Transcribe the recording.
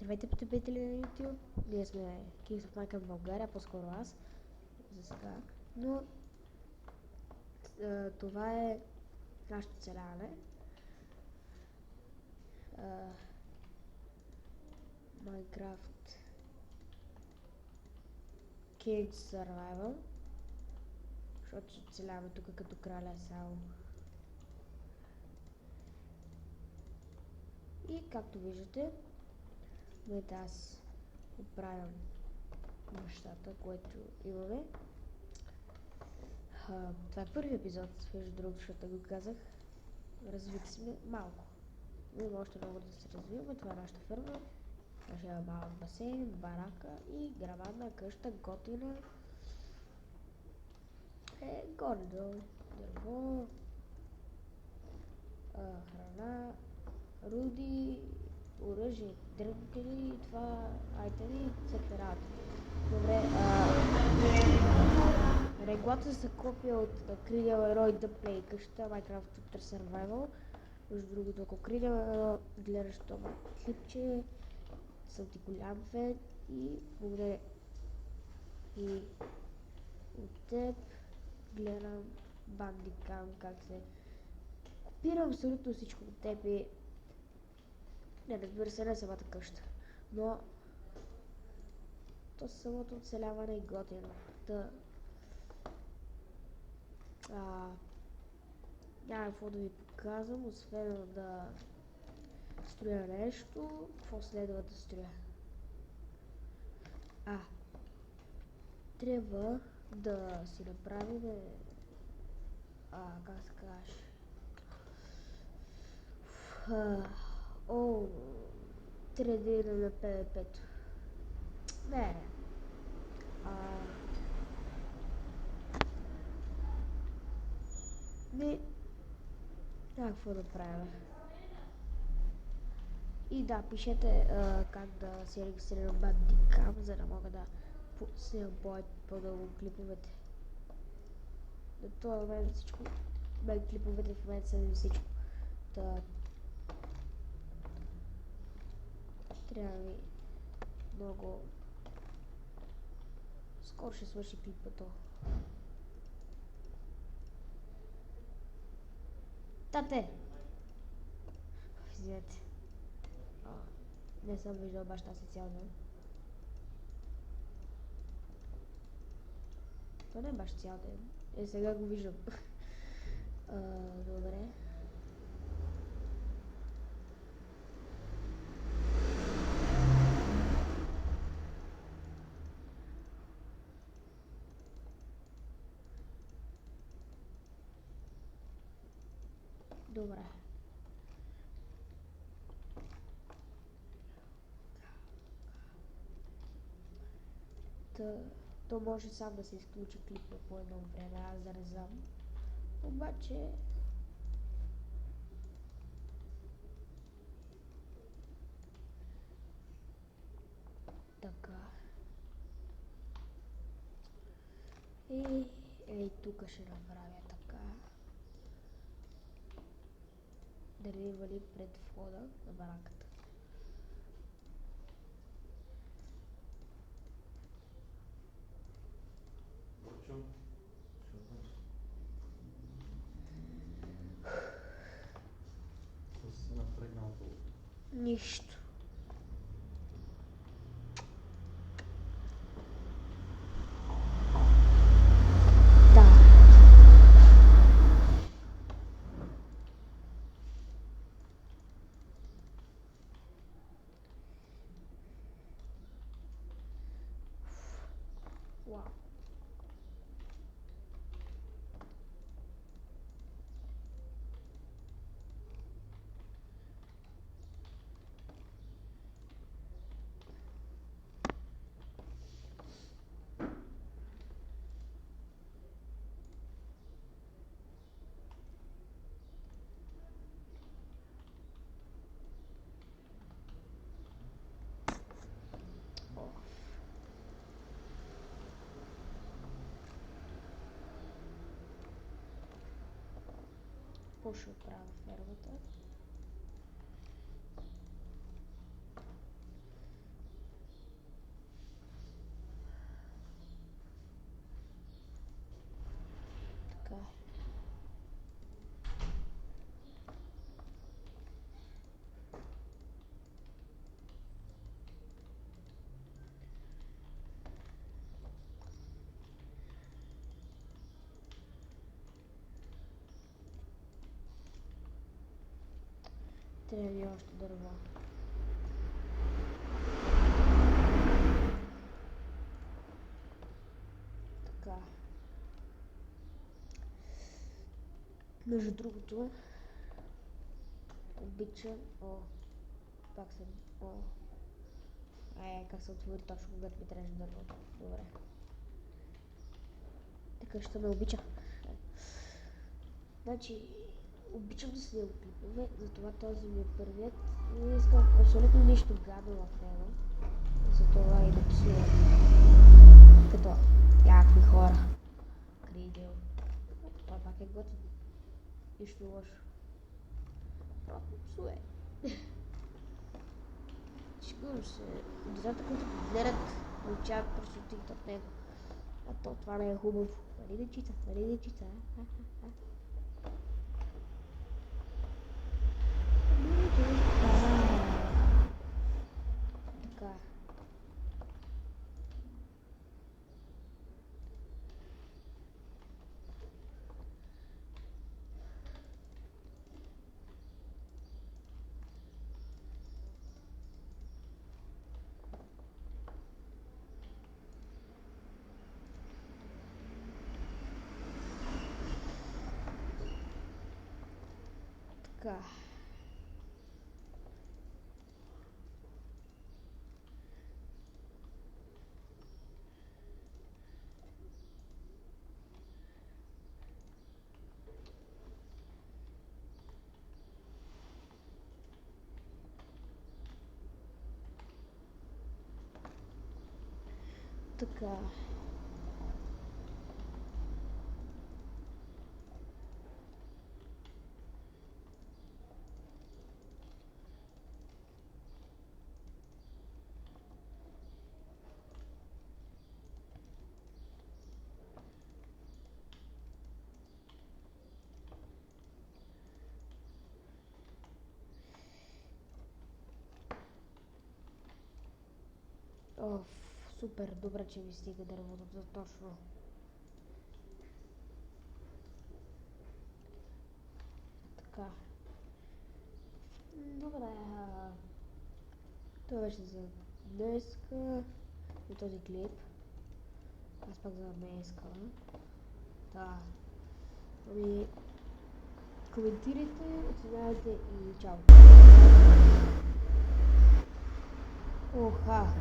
Здравейте, потребители на YouTube. Ние сме Kings of Minecraft в България, по-скоро аз, за сега. Но това е нашето оцеляване. Minecraft Kings Survival. Защото ще оцеляваме тук като краля само. И както виждате, момента аз оправям нещата, което имаме. Това е първи епизод, между другото, защото го казах. Развити сме малко. Но има още много да се развиваме. Това е нашата ферма. Нашия малък басейн, барака и грамадна къща, готина. Горе-долу. Дърво, храна, руди, оръжие, дрънкани, това айтеми, всеки работа. Добре, реглата са копия от Cranial Hero The Play къщата Minecraft Chapter Survival. Между другото, ако Cranial Hero гледаш това клипче, съм ти голям фен и благодаря и от теб гледам Bandicam, как се копирам абсолютно всичко от теб и не, разбира се, не самата къща, но то самото оцеляване е готино. Няма какво да ви показвам, освен да строя нещо. Какво следва да строя? Трябва да си направим как се каже, трябва да на PvP-то. Не. Какво да правя? И да, пишете как да се регистрирам Bandicam, за да мога да снимам по-дълго клиповете. На този момент всичко, клиповете в момента са ми всичко. Трябва ми много... Скоро ще свърши клипът. Тате! Извинете. Не съм виждал баща си цял ден. То не е баш цял ден. Сега го виждам. Добре. Добре. То може сам да се изключи клипа по едно време, аз да не знам. Обаче... Така. Ей, тук ще направя така. Да не вали пред входа на бараката. Нищо. Да. Вау. Какво ще правя фермата? Трябва ми още дърво. Така. Между другото, обичам... О, пак съм... О. Как се отвори точно, когато ми трябваше дървото. Добре. Така ще ме обича. Значи, обичам да снимам клипове, затова този ми е първият. Не искам абсолютно нищо гадно в него. Затова и да снимам. Като някакви хора. Кридил. Това пак е готино. Нищо лошо. Просто псуе. Шегувам се. Децата, които го гледат, научават пръстотите от него. А то това не е хубаво. Нали дечица? Нали дечица? Така. Така. Така. Оф, супер, добре, че ми стига дървото за точно. Така. Добре, това беше за днеска и този клип. Аз пак за днеска. Да. Ами, коментирайте, оценявайте и чао. Оха!